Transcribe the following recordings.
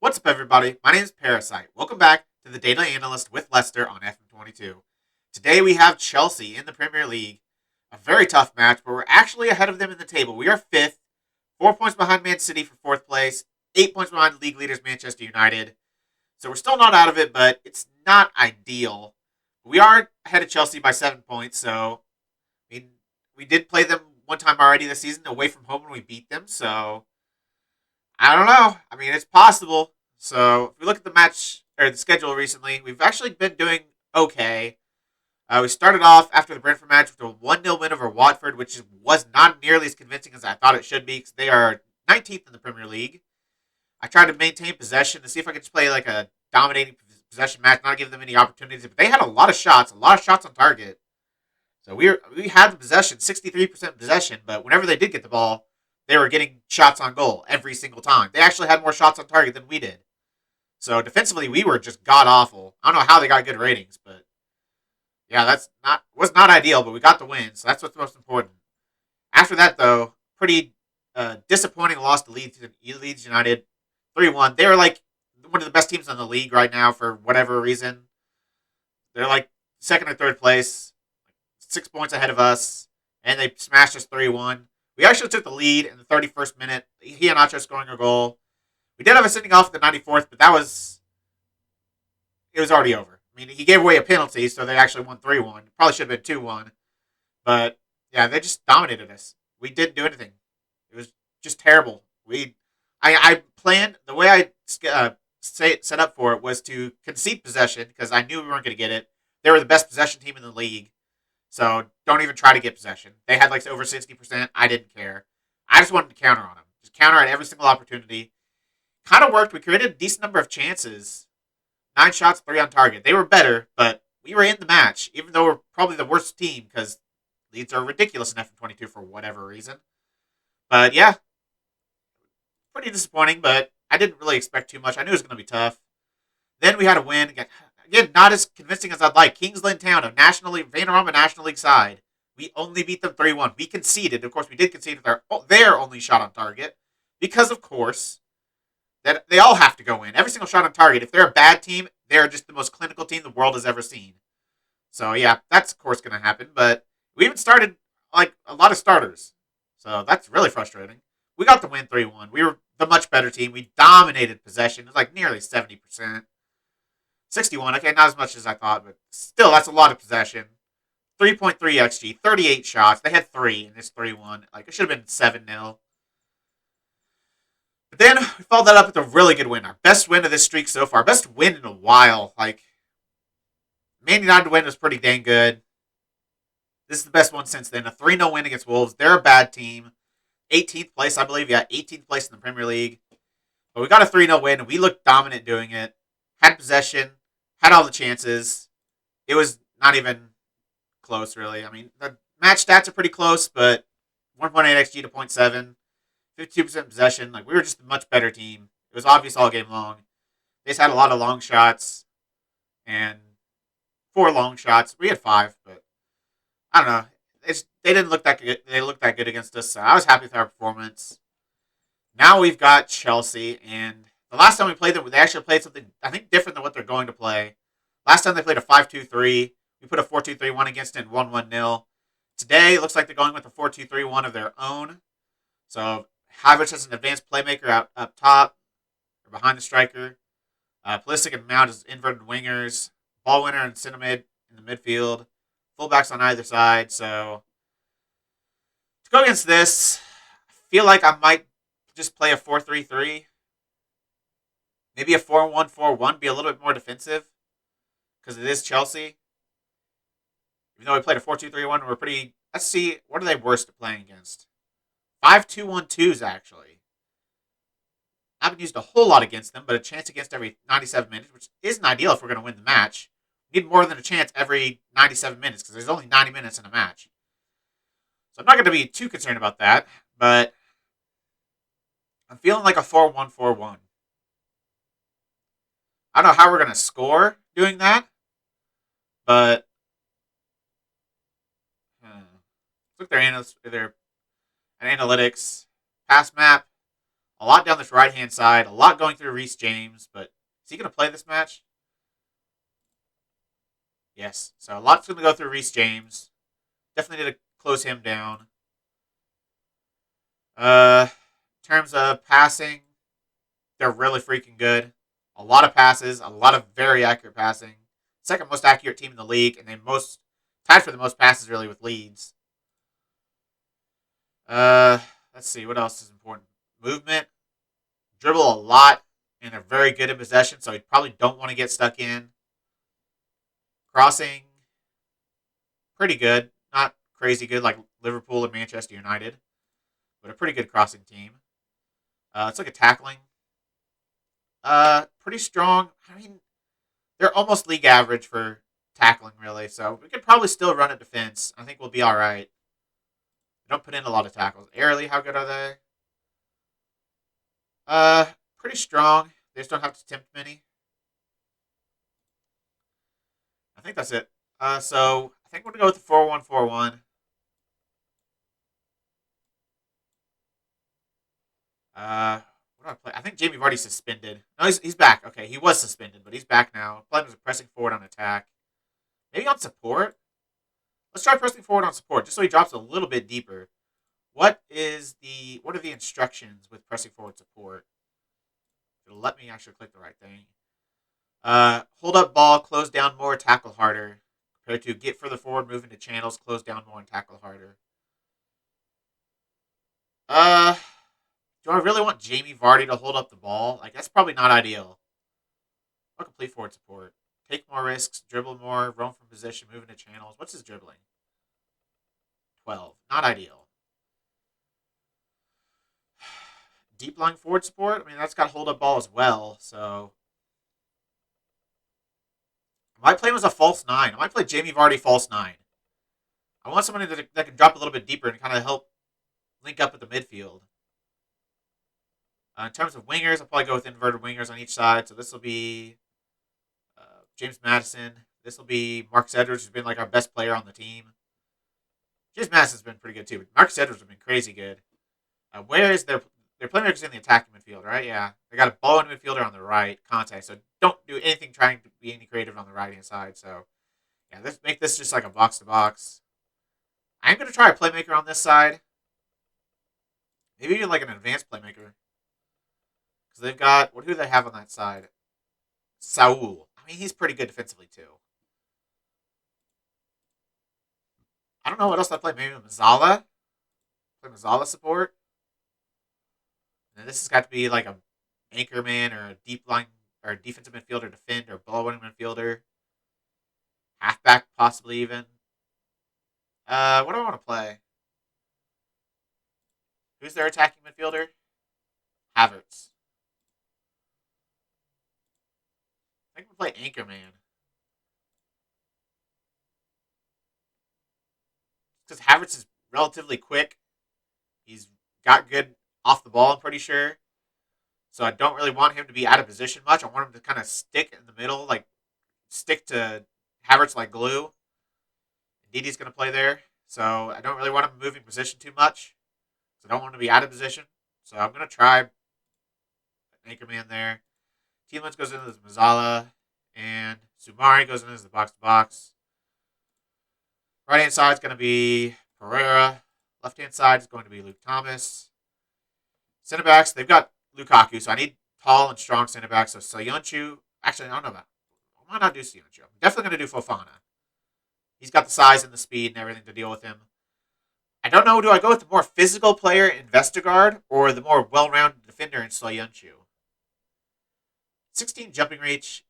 What's up, everybody? My name is Parasite. Welcome back to the Data Analyst with Leicester on FM22. Today we have Chelsea in the Premier League. A very tough match, but we're actually ahead of them in the table. We are fifth, 4 points behind Man City for fourth place, 8 points behind league leaders Manchester United. So we're still not out of it, but it's not ideal. We are ahead of Chelsea by 7 points, so I mean, we did play them one time already this season away from home when we beat them, so I don't know. I mean, it's possible. So if we look at the match or the schedule recently, we've actually been doing okay. We started off after the Brentford match with a 1-0 win over Watford, which was not nearly as convincing as I thought it should be because they are 19th in the Premier League. I tried to maintain possession to see if I could just play like a dominating possession match, not give them any opportunities. But they had a lot of shots on target. So we had the possession, 63% possession, but whenever they did get the ball, they were getting shots on goal every single time. They actually had more shots on target than we did. So defensively, we were just god awful. I don't know how they got good ratings, but yeah, that's not was not ideal. But we got the win, so that's what's most important. After that, though, pretty disappointing loss to Leeds United, 3-1. They were like one of the best teams in the league right now for whatever reason. They're like second or third place, 6 points ahead of us, and they smashed us 3-1. We actually took the lead in the 31st minute. Iheanacho scoring a goal. We did have a sending off at the 94th, but it was already over. I mean, he gave away a penalty, so they actually won 3-1. Probably should have been 2-1. But yeah, they just dominated us. We didn't do anything. It was just terrible. I planned the way I set up for it was to concede possession because I knew we weren't going to get it. They were the best possession team in the league, so don't even try to get possession. They had like over 60%. I didn't care. I just wanted to counter on them. Just counter at every single opportunity. Kind of worked. We created a decent number of chances. 9 shots, 3 on target. They were better, but we were in the match, even though we're probably the worst team because Leeds are ridiculous in F22 for whatever reason. But yeah, pretty disappointing, but I didn't really expect too much. I knew it was going to be tough. Then we had a win. Again, not as convincing as I'd like. Kingsland Town, a National League, Vanarama National League side. We only beat them 3-1. We conceded. Of course, we did concede with their only shot on target because, of course, that they all have to go in. Every single shot on target. If they're a bad team, they're just the most clinical team the world has ever seen. So yeah, that's of course going to happen. But we even started like a lot of starters, so that's really frustrating. We got the win 3-1. We were the much better team. We dominated possession. It was like nearly 70%. 61. Okay, not as much as I thought, but still, that's a lot of possession. 3.3 xG, 38 shots. They had 3 in this 3-1. Like it should have been 7-0. But then we followed that up with a really good win. Our best win of this streak so far. Best win in a while. Like, Man United win was pretty dang good. This is the best one since then. A 3-0 win against Wolves. They're a bad team. 18th place, I believe. Yeah, 18th place in the Premier League. But we got a 3-0 win, and we looked dominant doing it. Had possession. Had all the chances. It was not even close, really. I mean, the match stats are pretty close, but 1.8 XG to 0.7. 52% possession. Like, we were just a much better team. It was obvious all game long. They just had a lot of long shots and 4 long shots. We had 5, but I don't know. They didn't look that good. They looked that good against us, so I was happy with our performance. Now we've got Chelsea, and the last time we played them, they actually played something, I think, different than what they're going to play. Last time they played a 5-2-3. We put a 4-2-3-1 against it and won 1-0. Today, it looks like they're going with a 4-2-3-1 of their own. So Havertz is an advanced playmaker out up top or behind the striker. Pulisic and Mount as inverted wingers. Ball winner and Cinnamid in the midfield. Fullbacks on either side. So to go against this, I feel like I might just play a 4-3-3. Maybe a 4-1-4-1. Be a little bit more defensive because it is Chelsea. Even though we played a 4-2-3-1, we're pretty. Let's see. What are they worst at playing against? 5-2-1-2s, actually. I haven't used a whole lot against them, but a chance against every 97 minutes, which isn't ideal if we're going to win the match. We need more than a chance every 97 minutes because there's only 90 minutes in a match. So I'm not going to be too concerned about that, but I'm feeling like a 4-1-4-1. I don't know how we're going to score doing that, but look their analytics, pass map. A lot down this right-hand side. A lot going through Reece James. But is he going to play this match? Yes. So a lot's going to go through Reece James. Definitely need to close him down. In terms of passing, they're really freaking good. A lot of passes, a lot of very accurate passing. Second most accurate team in the league, and they most tied for the most passes really with Leeds. Uh, let's see what else is important. Movement, dribble a lot, and they're very good in possession, so you probably don't want to get stuck in. Crossing, pretty good, not crazy good like Liverpool and Manchester United, but a pretty good crossing team. Let's look at tackling. Pretty strong. I mean, they're almost league average for tackling, really. So we could probably still run a defense. I think we'll be all right. They don't put in a lot of tackles. Airly, how good are they? Pretty strong. They just don't have to attempt many. I think that's it. So I think we're gonna go with the 4-1-4-1. What do I play? I think Jamie Vardy's suspended. No, he's back. Okay, he was suspended, but he's back now. Playing as a pressing forward on attack. Maybe on support. Let's try pressing forward on support, just so he drops a little bit deeper. What are the instructions with pressing forward support? It'll let me actually click the right thing. Hold up ball, close down more, tackle harder. Compared to get further forward, move into channels, close down more, and tackle harder. Uh, do I really want Jamie Vardy to hold up the ball? Like, that's probably not ideal. I'll complete forward support. Take more risks, dribble more, roam from position, move into channels. What's his dribbling? 12. Not ideal. Deep line forward support? I mean, that's got hold up ball as well, so. I might play him as a false 9. I might play Jamie Vardy false 9. I want somebody that can drop a little bit deeper and kind of help link up with the midfield. In terms of wingers, I'll probably go with inverted wingers on each side. So this will be James Madison. This will be Marcus Edwards, who's been like our best player on the team. James Madison's been pretty good too, but Marcus Edwards has been crazy good. Where is their playmakers in the attacking midfield, right? Yeah, they got a ball in midfielder on the right, contact. So don't do anything trying to be any creative on the right hand side. So yeah, let's make this just like a box to box. I'm gonna try a playmaker on this side. Maybe even like an advanced playmaker. Because they've got, what do they have on that side? Saul. I mean, he's pretty good defensively, too. I don't know what else I play. Maybe Mazzala? Play Mazzala support? And this has got to be like a anchor man or a deep line or a defensive midfielder defend or ball winning midfielder. Halfback, possibly even. What do I want to play? Who's their attacking midfielder? Havertz. I think we'll play anchor man. Because Havertz is relatively quick. He's got good off the ball, I'm pretty sure. So I don't really want him to be out of position much. I want him to kind of stick in the middle, like stick to Havertz like glue. Didi's going to play there. So I don't really want him moving position too much. So I don't want him to be out of position. So I'm going to try Anchorman there. Tielemans goes in as Mazzala. And Sumari goes in as the box-to-box. Right-hand side is going to be Pereira. Left-hand side is going to be Luke Thomas. Center backs, they've got Lukaku, so I need tall and strong center backs. So Soyuncu, actually, I don't know about. I might not do Soyuncu. I'm definitely going to do Fofana. He's got the size and the speed and everything to deal with him. I don't know, do I go with the more physical player in Vestergaard or the more well-rounded defender in Soyuncu? 16 jumping reach,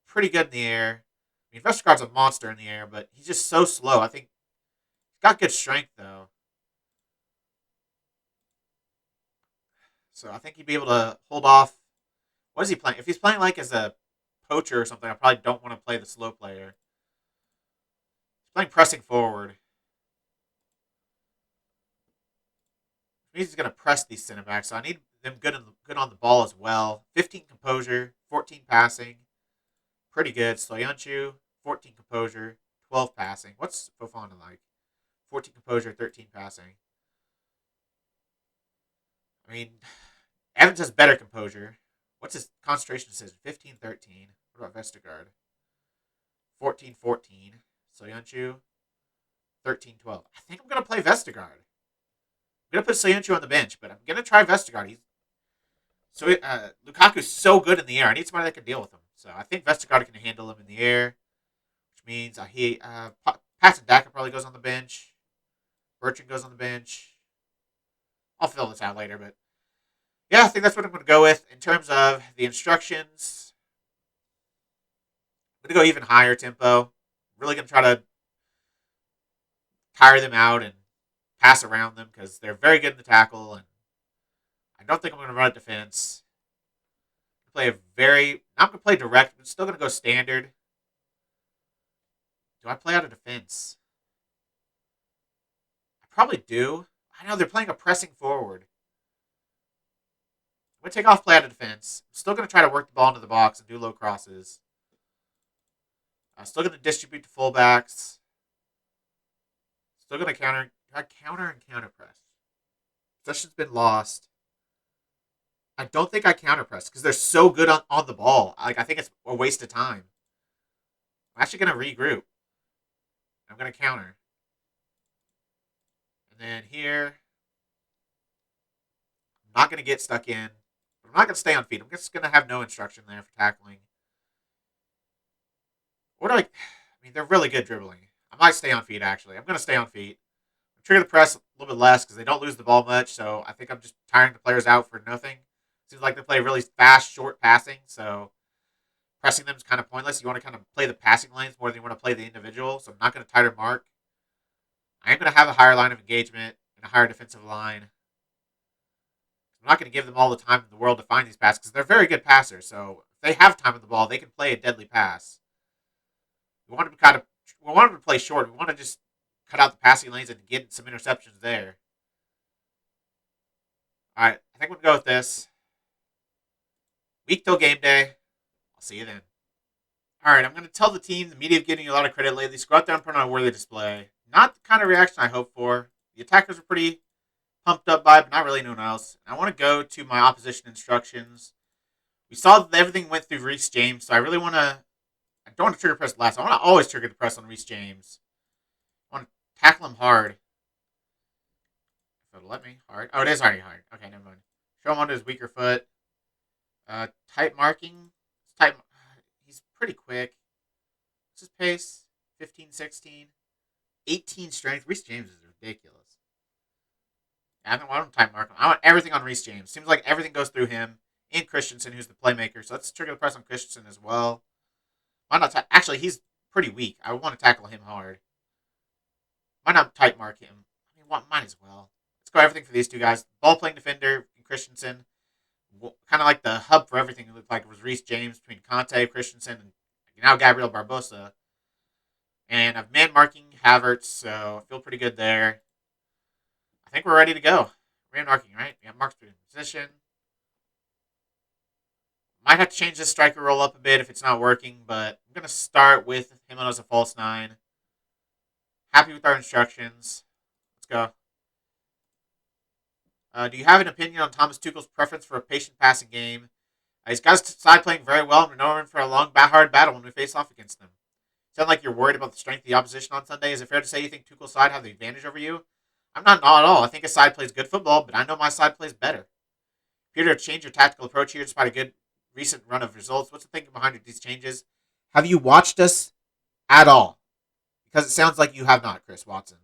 pretty good in the air. I mean, Vestergaard's a monster in the air, but he's just so slow. I think he's got good strength, though. So I think he'd be able to hold off. What is he playing? If he's playing like as a poacher or something, I probably don't want to play the slow player. He's playing pressing forward. He's going to press these center backs, so I need them good on the ball as well. 15 composure, 14 passing. Pretty good. Soyuncu, 14 composure, 12 passing. What's Fofana like? 14 composure, 13 passing. I mean, Evans has better composure. What's his concentration decision? 15-13. What about Vestergaard? 14-14. Soyuncu, 13-12. I think I'm going to play Vestergaard. I'm going to put Soyuncu on the bench, but I'm going to try Vestergaard. Lukaku's so good in the air. I need somebody that can deal with him. So I think Vestergaard can handle him in the air, which means Patson Daka probably goes on the bench. Bertrand goes on the bench. I'll fill this out later, but yeah, I think that's what I'm going to go with. In terms of the instructions, I'm going to go even higher tempo. Really going to try to tire them out and pass around them because they're very good in the tackle, and I don't think I'm going to run a defense. I'm going to play direct, but still going to go standard. Do I play out of defense? I probably do. I know they're playing a pressing forward. I'm going to take off play out of defense. I'm still going to try to work the ball into the box and do low crosses. I'm still going to distribute to fullbacks. Still going to counter and counter press. Possession's been lost. I don't think I counter press because they're so good on the ball. I think it's a waste of time. I'm actually going to regroup. I'm going to counter. And then here, I'm not going to get stuck in. I'm not going to stay on feet. I'm just going to have no instruction there for tackling. They're really good dribbling. I might stay on feet, actually. I'm going to stay on feet. Trigger the press a little bit less because they don't lose the ball much, so I think I'm just tiring the players out for nothing. Seems like they play really fast, short passing, so pressing them is kind of pointless. You want to kind of play the passing lanes more than you want to play the individual, so I'm not going to tighter mark. I am going to have a higher line of engagement and a higher defensive line. I'm not going to give them all the time in the world to find these passes because they're very good passers, so if they have time on the ball, they can play a deadly pass. We want them to play short. We want to just cut out the passing lanes and get some interceptions there. All right, I think we're going to go with this. Week till game day. I'll see you then. All right, I'm going to tell the team the media have given you a lot of credit lately. So go out there and put on a worthy display. Not the kind of reaction I hoped for. The attackers were pretty pumped up by it, but not really anyone else. I want to go to my opposition instructions. We saw that everything went through Reece James, so I don't want to trigger press last. I want to always trigger the press on Reece James. I want to tackle him hard. If it'll let me. Hard. Oh, it is already hard. Okay, never mind. Show him onto his weaker foot. Tight marking. He's pretty quick. What's his pace? 15, 16. 18 strength. Reece James is ridiculous. Yeah, I don't want him tight mark him. I want everything on Reece James. Seems like everything goes through him and Christensen, who's the playmaker. So let's trigger the press on Christensen as well. Why not? Actually, he's pretty weak. I want to tackle him hard. Why not tight mark him? Might as well. Let's go everything for these two guys. Ball playing defender and Christensen. Kind of like the hub for everything. It looked like it was Reece James between Conte, Christensen, and now Gabriel Barbosa. And I've man marking Havertz, so I feel pretty good there. I think we're ready to go. Man marking, right? We have marks in position. Might have to change this striker roll up a bit if it's not working, but I'm going to start with him as a false 9. Happy with our instructions. Let's go. Do you have an opinion on Thomas Tuchel's preference for a patient passing game? He's got his side playing very well, and we're known for a long, hard battle when we face off against them. Sound like you're worried about the strength of the opposition on Sunday. Is it fair to say you think Tuchel's side have the advantage over you? I'm not at all. I think his side plays good football, but I know my side plays better. Peter, change your tactical approach here despite a good recent run of results. What's the thinking behind these changes? Have you watched us at all? Because it sounds like you have not, Chris Watson.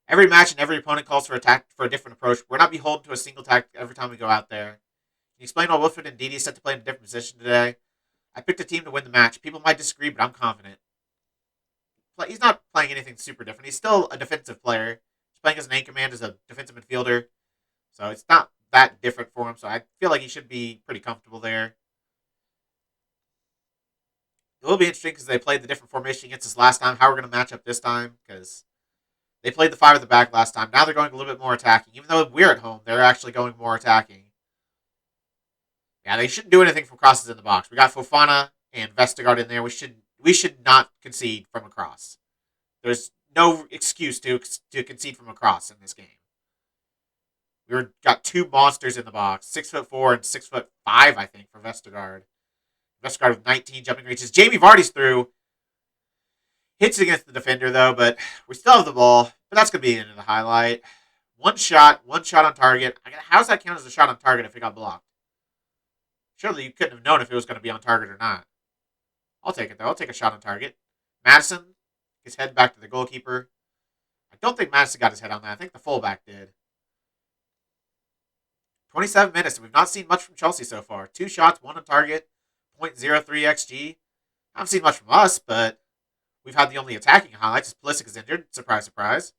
Every match and every opponent calls for a different approach. We're not beholden to a single tactic every time we go out there. Can you explain why Wilfred and Didi set to play in a different position today? I picked a team to win the match. People might disagree, but I'm confident. He's not playing anything super different. He's still a defensive player. He's playing as an anchor man, as a defensive midfielder. So it's not that different for him. So I feel like he should be pretty comfortable there. It will be interesting because they played the different formation against us last time. How we're going to match up this time, because they played the 5 at the back last time. Now they're going a little bit more attacking. Even though we're at home, they're actually going more attacking. Yeah, they shouldn't do anything from crosses in the box. We got Fofana and Vestergaard in there. We should not concede from a cross. There's no excuse to concede from a cross in this game. Got two monsters in the box, 6'4" and 6'5", I think, for Vestergaard. Vestergaard with 19 jumping reaches. Jamie Vardy's through. Hits against the defender though, but we still have the ball. But that's gonna be the end of the highlight. One shot on target. How's that count as a shot on target if it got blocked? Surely you couldn't have known if it was going to be on target or not. I'll take it though. I'll take a shot on target. Madison, his head back to the goalkeeper. I don't think Madison got his head on that. I think the fullback did. 27 minutes, and we've not seen much from Chelsea so far. 2 shots, 1 on target, 0.03 XG. I haven't seen much from us, but we've had the only attacking highlights. Pulisic is injured. Surprise, surprise.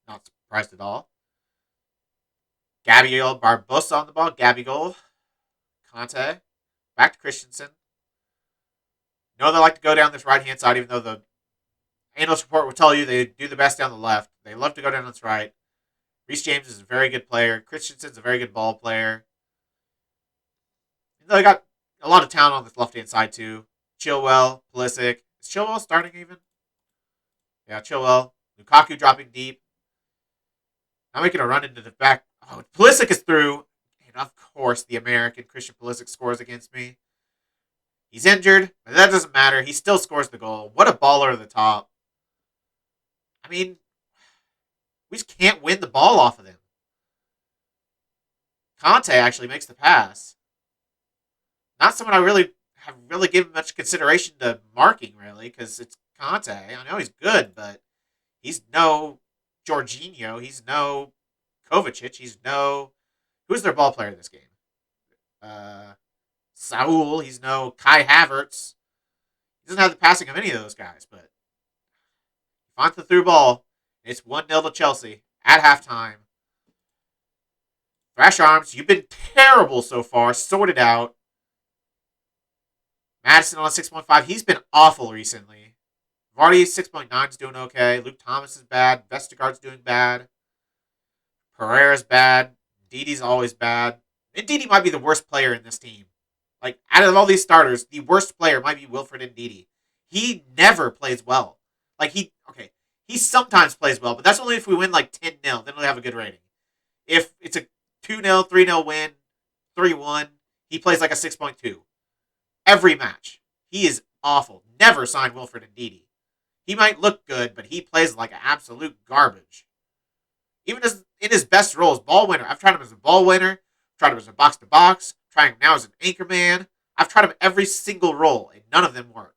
Not surprised at all. Gabriel Barbosa on the ball. Gabigol. Conte. Back to Christensen. They like to go down this right-hand side, even though the analyst report will tell you they do the best down the left. They love to go down this right. Reece James is a very good player. Christensen's a very good ball player. They got a lot of talent on this left-hand side, too. Chilwell, Pulisic. Is Chilwell starting even? Yeah, Chilwell. Lukaku dropping deep. Now making a run into the back. Oh, Pulisic is through. And of course, the American Christian Pulisic scores against me. He's injured, but that doesn't matter. He still scores the goal. What a baller at the top. I mean, we just can't win the ball off of them. Conte actually makes the pass. Not someone I have given much consideration to marking, really, because it's Conte. I know he's good, but he's no Jorginho. He's no Kovacic. He's no... Who's their ball player in this game? Saul. He's no Kai Havertz. He doesn't have the passing of any of those guys, but he finds the through ball. It's 1-0 to Chelsea at halftime. Thrash Arms, you've been terrible so far. Sort it out. Madison on a 6.5. He's been awful recently. Vardy 6.9 is doing okay. Luke Thomas is bad. Vestergaard's doing bad. Pereira's bad. Ndidi's always bad. Ndidi might be the worst player in this team. Like, out of all these starters, the worst player might be Wilfred Ndidi. He never plays well. Like, he sometimes plays well, but that's only if we win like 10-0. Then we'll have a good rating. If it's a 2-0, 3-0 win, 3-1, he plays like a 6.2. Every match. He is awful. Never sign Wilfred Ndidi. He might look good, but he plays like an absolute garbage. Even in his best roles, ball winner. I've tried him as a ball winner. I've tried him as a box-to-box. Trying him now as an anchor man. I've tried him every single role, and none of them work.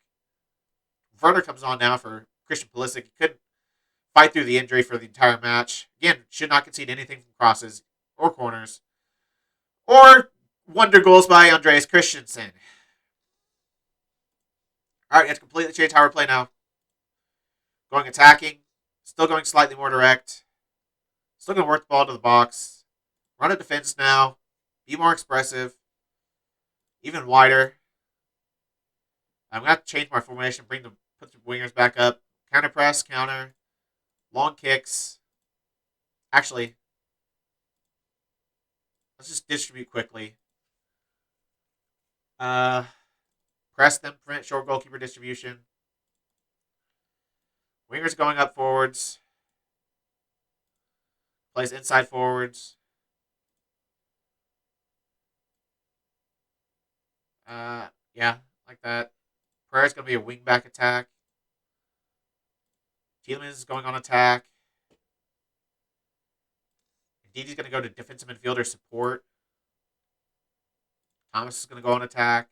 Werner comes on now for Christian Pulisic. He couldn't fight through the injury for the entire match. Again, should not concede anything from crosses or corners. Or wonder goals by Andreas Christensen. Alright, it's completely changed how we're playing now. Going attacking. Still going slightly more direct. Still going to work the ball to the box. Run a defense now. Be more expressive. Even wider. I'm going to have to change my formation. Put the wingers back up. Counter press, counter. Long kicks. Actually, let's just distribute quickly. Press them, prevent short goalkeeper distribution. Wingers going up forwards. Plays inside forwards. Yeah, like that. Pereira's going to be a wing-back attack. Thielman is going on attack. Ndidi's going to go to defensive midfielder support. Thomas is going to go on attack.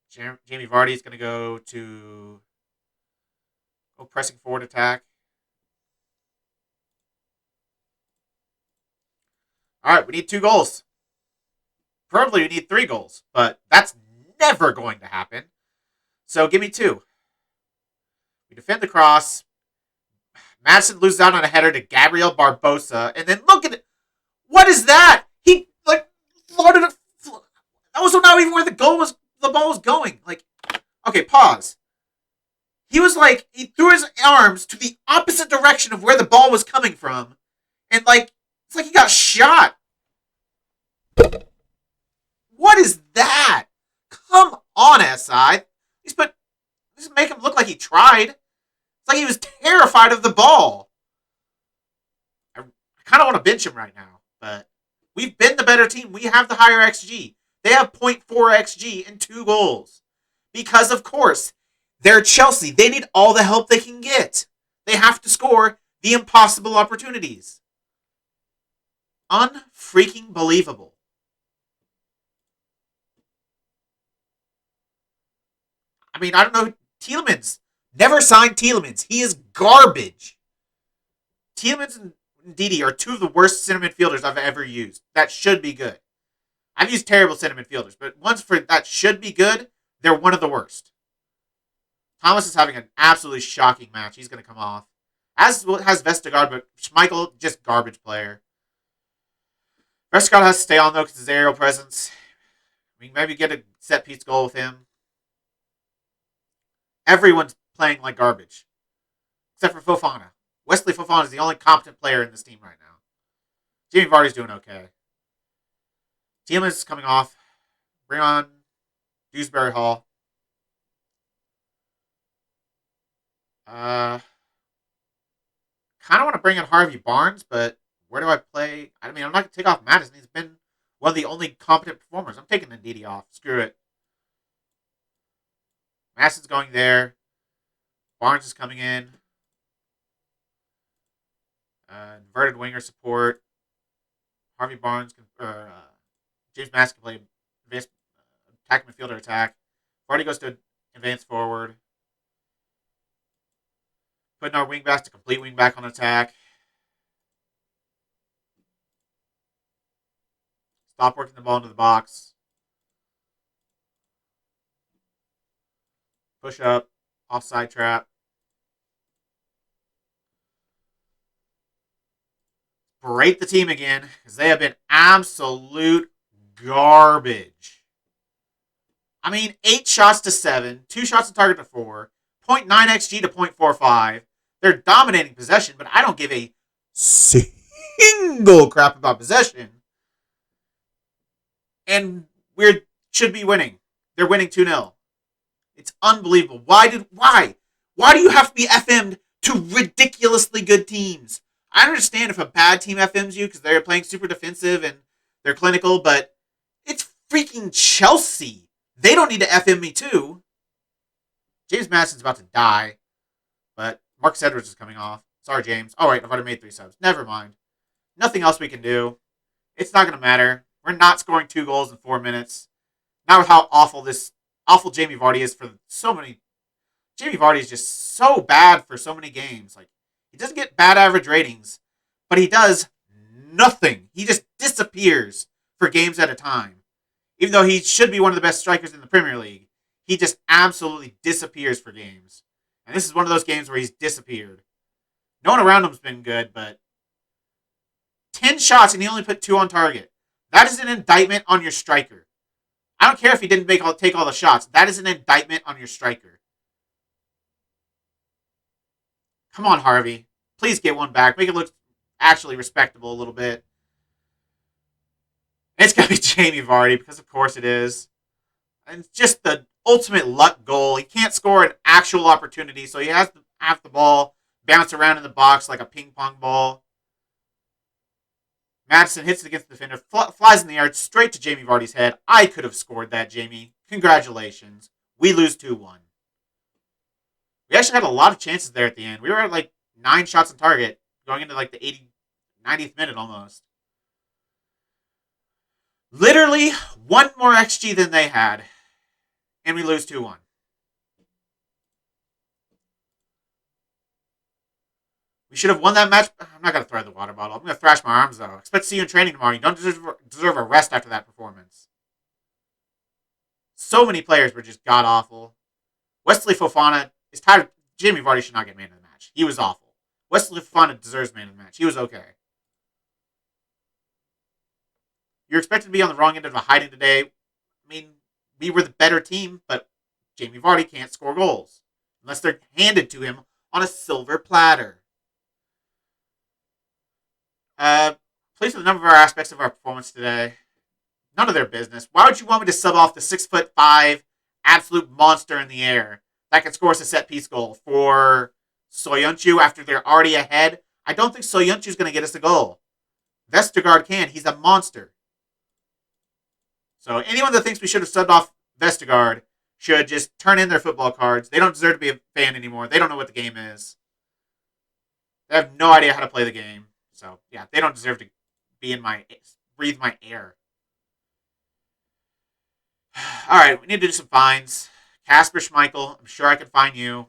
Jamie Vardy is going to go to pressing forward attack. All right, we need 2 goals. Probably we need 3 goals, but that's never going to happen. So give me 2. We defend the cross. Madison loses out on a header to Gabriel Barbosa, and then look at it. What is that? He floated it. That was not even where the ball was going. Okay, pause. He threw his arms to the opposite direction of where the ball was coming from, and it's like he got shot. What is that? Come on, SI. Just make him look like he tried. It's like he was terrified of the ball. I kind of want to bench him right now, but we've been the better team. We have the higher XG. They have 0.4 XG and 2 goals. Because, of course, they're Chelsea. They need all the help they can get. They have to score the impossible opportunities. Unfreaking believable. I mean, I don't know. Tielemans. Never signed Tielemans. He is garbage. Tielemans and Didi are two of the worst center midfielders I've ever used. That should be good. I've used terrible center midfielders, but ones for that should be good, they're one of the worst. Thomas is having an absolutely shocking match. He's going to come off. As has Vestergaard, but Schmeichel, just garbage player. Vestergaard has to stay on, though, because his aerial presence. We can maybe get a set-piece goal with him. Everyone's playing like garbage. Except for Fofana. Wesley Fofana is the only competent player in this team right now. Jamie Vardy's doing okay. Tielemans is coming off. Bring on Dewsbury Hall. Kind of want to bring in Harvey Barnes, but where do I play? I mean, I'm not going to take off Madison. He's been one of the only competent performers. I'm taking Ndidi off. Screw it. Madison's going there. Barnes is coming in. Inverted winger support. Harvey Barnes can, James Madison can play attack midfielder attack. Vardy goes to advance forward. Putting our wingbacks to complete wingback on attack. Stop working the ball into the box. Push up. Offside trap. Berate the team again, because they have been absolute garbage. I mean, 8 shots to 7, 2 shots on target to 4, 0.9 XG to 0.45. They're dominating possession, but I don't give a single crap about possession. And we should be winning. They're winning 2-0. It's unbelievable. Why? Why do you have to be FM'd to ridiculously good teams? I understand if a bad team FMs you because they're playing super defensive and they're clinical, but it's freaking Chelsea. They don't need to FM me too. James Madison's about to die, but Marcus Edwards is coming off. Sorry, James. All right, I've already made 3 subs. Never mind. Nothing else we can do. It's not going to matter. We're not scoring 2 goals in 4 minutes. Not with how awful Jamie Vardy is for so many. Jamie Vardy is just so bad for so many games. Like, he doesn't get bad average ratings, but he does nothing. He just disappears for games at a time. Even though he should be one of the best strikers in the Premier League, he just absolutely disappears for games. And this is one of those games where he's disappeared. No one around him's been good, but 10 shots and he only put 2 on target. That is an indictment on your striker. I don't care if he didn't take all the shots. That is an indictment on your striker. Come on, Harvey. Please get one back. Make it look actually respectable a little bit. It's going to be Jamie Vardy, because of course it is. And it's just the ultimate luck goal. He can't score an actual opportunity, so he has to have the ball bounce around in the box like a ping pong ball. Madison hits it against the defender, flies in the air straight to Jamie Vardy's head. I could have scored that, Jamie. Congratulations. We lose 2-1. We actually had a lot of chances there at the end. We were at like 9 shots on target going into like the 90th minute almost. Literally 1 more XG than they had. And we lose 2-1. We should have won that match. I'm not going to throw the water bottle. I'm going to thrash my arms though. Expect to see you in training tomorrow. You don't deserve a rest after that performance. So many players were just god awful. Wesley Fofana is tired. Jamie Vardy should not get man of the match. He was awful. Wesley Fofana deserves man of the match. He was okay. You're expected to be on the wrong end of a hiding today. I mean, we were the better team, but Jamie Vardy can't score goals unless they're handed to him on a silver platter. Pleased with a number of our aspects of our performance today. None of their business. Why would you want me to sub off the 6'5" absolute monster in the air that can score us a set piece goal for Soyuncu after they're already ahead? I don't think Soyuncu's going to get us a goal. Vestergaard can. He's a monster. So anyone that thinks we should have subbed off Vestergaard should just turn in their football cards. They don't deserve to be a fan anymore. They don't know what the game is. They have no idea how to play the game. So, yeah, they don't deserve to be in breathe my air. All right, we need to do some fines. Casper Schmeichel, I'm sure I can fine you.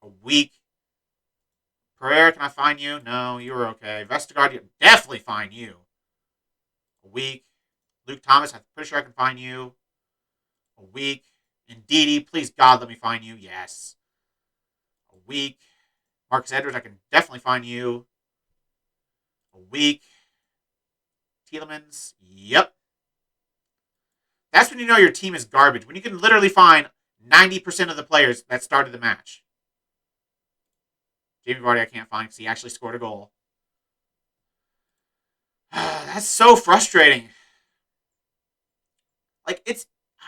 A week. Pereira, can I fine you? No, you were okay. Vestergaard, you definitely fine you. A week. Luke Thomas, I'm pretty sure I can fine you. A week. Ndidi, please God, let me fine you. Yes. A week. Marcus Edwards, I can definitely fine you. A week. Tielemans, yep. That's when you know your team is garbage. When you can literally find 90% of the players that started the match. Jamie Vardy I can't find because he actually scored a goal. That's so frustrating. Like,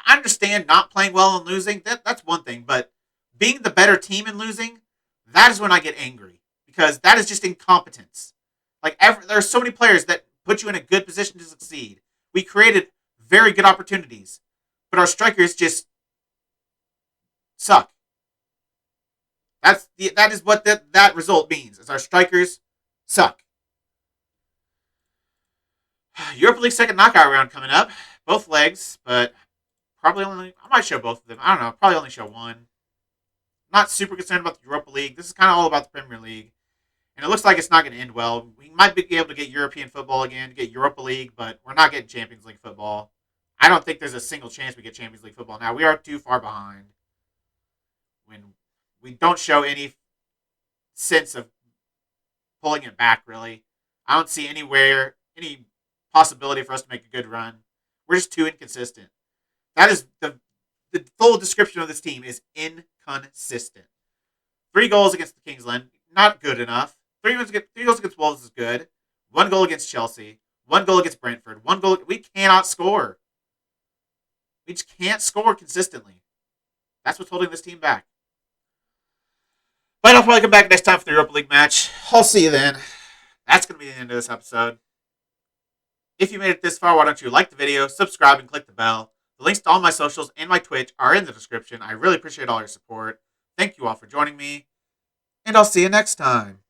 I understand not playing well and losing. That's one thing. But being the better team and losing, that is when I get angry. Because that is just incompetence. Like, there are so many players that put you in a good position to succeed. We created very good opportunities. But our strikers just suck. That is what that result means. Is our strikers suck. Europa League second knockout round coming up. Both legs, but probably I might show both of them. I don't know. Probably only show one. Not super concerned about the Europa League. This is kind of all about the Premier League. And it looks like it's not going to end well. We might be able to get European football again, get Europa League, but we're not getting Champions League football. I don't think there's a single chance we get Champions League football now. We are too far behind. When we don't show any sense of pulling it back, really. I don't see any possibility for us to make a good run. We're just too inconsistent. That is the full description of this team is inconsistent. 3 goals against the Kingsland, not good enough. 3 goals against Wolves is good. 1 goal against Chelsea. 1 goal against Brentford. 1 goal. We cannot score. We just can't score consistently. That's what's holding this team back. But I'll probably come back next time for the Europa League match. I'll see you then. That's going to be the end of this episode. If you made it this far, why don't you like the video, subscribe, and click the bell. The links to all my socials and my Twitch are in the description. I really appreciate all your support. Thank you all for joining me, and I'll see you next time.